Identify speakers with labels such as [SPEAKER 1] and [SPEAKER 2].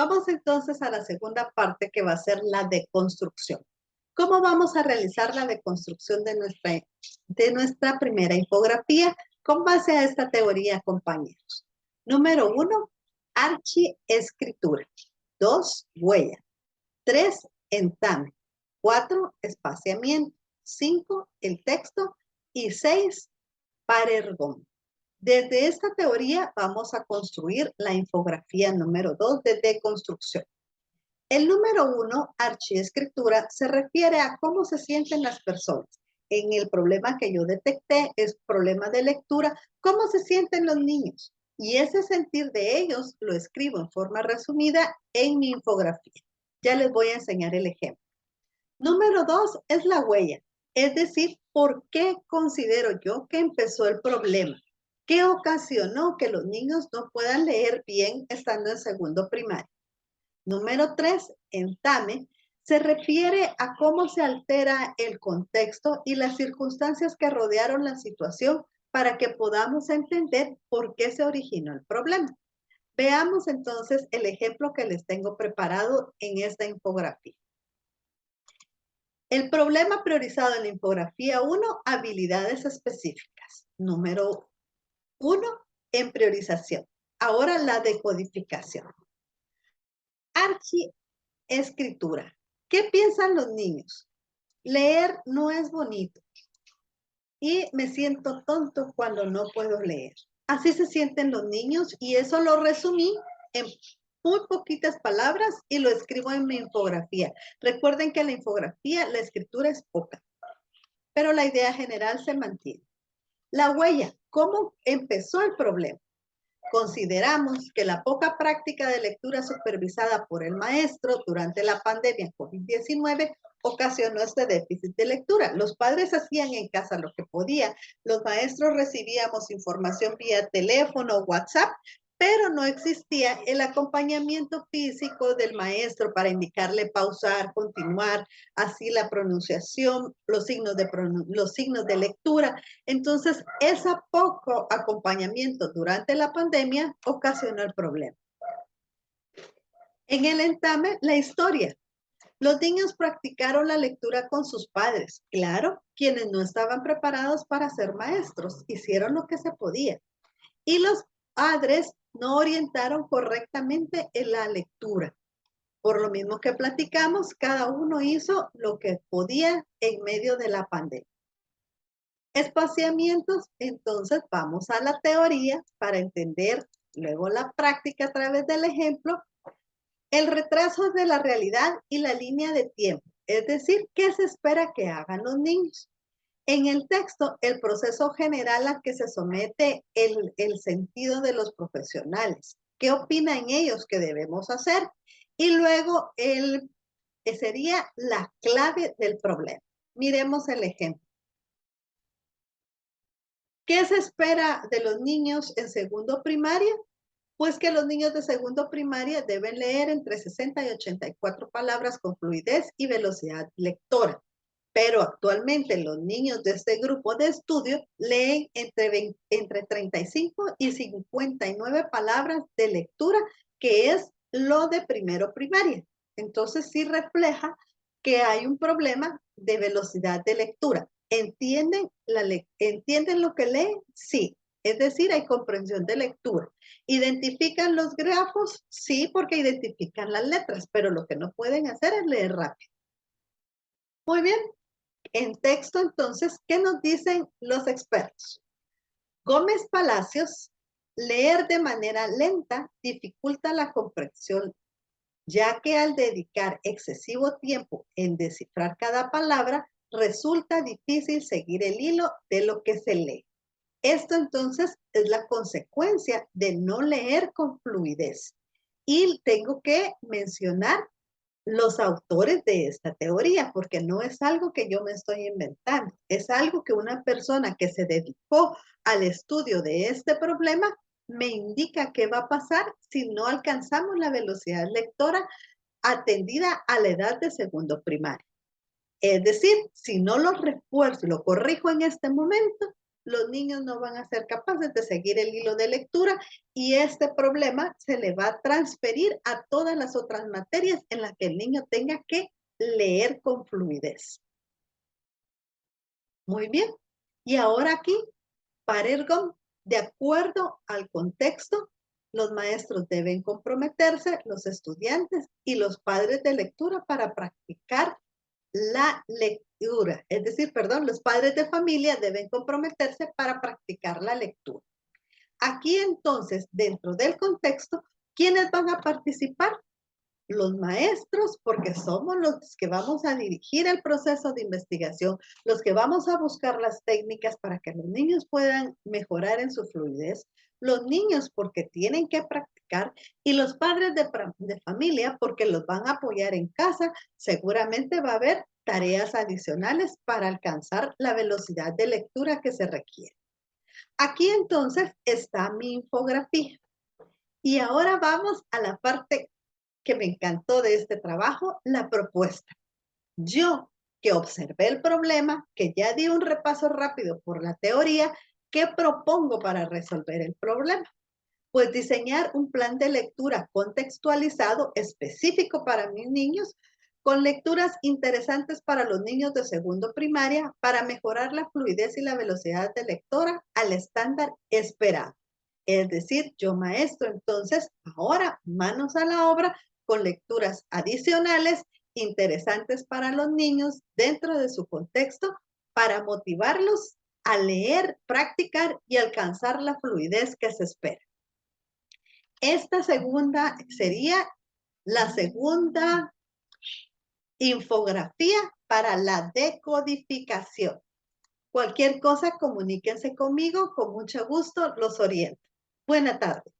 [SPEAKER 1] Vamos entonces a la segunda parte que va a ser la deconstrucción. ¿Cómo vamos a realizar la deconstrucción de nuestra primera infografía con base a esta teoría, compañeros? Número 1, archiescritura. 2, huella. 3, entame. 4, espaciamiento. 5, el texto. Y 6, parergón. Desde esta teoría vamos a construir la infografía número 2 de deconstrucción. El número 1, archiescritura, se refiere a cómo se sienten las personas. En el problema que yo detecté es problema de lectura, cómo se sienten los niños. Y ese sentir de ellos lo escribo en forma resumida en mi infografía. Ya les voy a enseñar el ejemplo. Número 2 es la huella, es decir, ¿por qué considero yo que empezó el problema? ¿Qué ocasionó que los niños no puedan leer bien estando en segundo primaria? Número 3, entame, se refiere a cómo se altera el contexto y las circunstancias que rodearon la situación para que podamos entender por qué se originó el problema. Veamos entonces el ejemplo que les tengo preparado en esta infografía. El problema priorizado en la infografía 1, habilidades específicas. Número 1, en priorización. Ahora la decodificación. Archiescritura. ¿Qué piensan los niños? Leer no es bonito y me siento tonto cuando no puedo leer. Así se sienten los niños y eso lo resumí en muy poquitas palabras y lo escribo en mi infografía. Recuerden que en la infografía la escritura es poca, pero la idea general se mantiene. La huella, ¿cómo empezó el problema? Consideramos que la poca práctica de lectura supervisada por el maestro durante la pandemia COVID-19 ocasionó este déficit de lectura. Los padres hacían en casa lo que podían, los maestros recibíamos información vía teléfono o WhatsApp, pero no existía el acompañamiento físico del maestro para indicarle pausar, continuar, así la pronunciación, los signos de lectura. Entonces, ese poco acompañamiento durante la pandemia ocasionó el problema. En el entame, la historia. Los niños practicaron la lectura con sus padres. Claro, quienes no estaban preparados para ser maestros, hicieron lo que se podía. Y los padres no orientaron correctamente en la lectura. Por lo mismo que platicamos, cada uno hizo lo que podía en medio de la pandemia. Espaciamientos, entonces vamos a la teoría para entender luego la práctica a través del ejemplo. El retraso de la realidad y la línea de tiempo, es decir, ¿qué se espera que hagan los niños? En el texto, el proceso general al que se somete el sentido de los profesionales. ¿Qué opinan ellos que debemos hacer? Y luego sería la clave del problema. Miremos el ejemplo. ¿Qué se espera de los niños en segundo primaria? Pues que los niños de segundo primaria deben leer entre 60 y 84 palabras con fluidez y velocidad lectora. Pero actualmente los niños de este grupo de estudio leen entre 35 y 59 palabras de lectura, que es lo de primero primaria. Entonces sí refleja que hay un problema de velocidad de lectura. ¿Entienden lo que leen? Sí. Es decir, hay comprensión de lectura. ¿Identifican los grafos? Sí, porque identifican las letras, pero lo que no pueden hacer es leer rápido. Muy bien. En texto, entonces, ¿qué nos dicen los expertos? Gómez Palacios, leer de manera lenta dificulta la comprensión, ya que al dedicar excesivo tiempo en descifrar cada palabra, resulta difícil seguir el hilo de lo que se lee. Esto entonces es la consecuencia de no leer con fluidez. Y tengo que mencionar los autores de esta teoría, porque no es algo que yo me estoy inventando, es algo que una persona que se dedicó al estudio de este problema me indica qué va a pasar si no alcanzamos la velocidad lectora atendida a la edad de segundo primario. Es decir, si no lo refuerzo y lo corrijo en este momento, los niños no van a ser capaces de seguir el hilo de lectura y este problema se le va a transferir a todas las otras materias en las que el niño tenga que leer con fluidez. Muy bien. Y ahora aquí, Parergon, de acuerdo al contexto, los maestros deben comprometerse, los estudiantes y los padres de lectura para practicar la lectura. Es decir, perdón, los padres de familia deben comprometerse para practicar la lectura. Aquí entonces, dentro del contexto, ¿quiénes van a participar? Los maestros, porque somos los que vamos a dirigir el proceso de investigación, los que vamos a buscar las técnicas para que los niños puedan mejorar en su fluidez, los niños porque tienen que practicar y los padres de familia porque los van a apoyar en casa, seguramente va a haber tareas adicionales para alcanzar la velocidad de lectura que se requiere. Aquí entonces está mi infografía. Y ahora vamos a la parte que me encantó de este trabajo, la propuesta. Yo, que observé el problema, que ya di un repaso rápido por la teoría, ¿qué propongo para resolver el problema? Pues diseñar un plan de lectura contextualizado específico para mis niños, con lecturas interesantes para los niños de segundo primaria, para mejorar la fluidez y la velocidad de lectora al estándar esperado. Es decir, yo maestro, entonces, ahora manos a la obra con lecturas adicionales interesantes para los niños dentro de su contexto para motivarlos a leer, practicar y alcanzar la fluidez que se espera. Esta segunda sería la segunda infografía para la decodificación. Cualquier cosa, comuníquense conmigo, con mucho gusto los oriento. Buena tarde.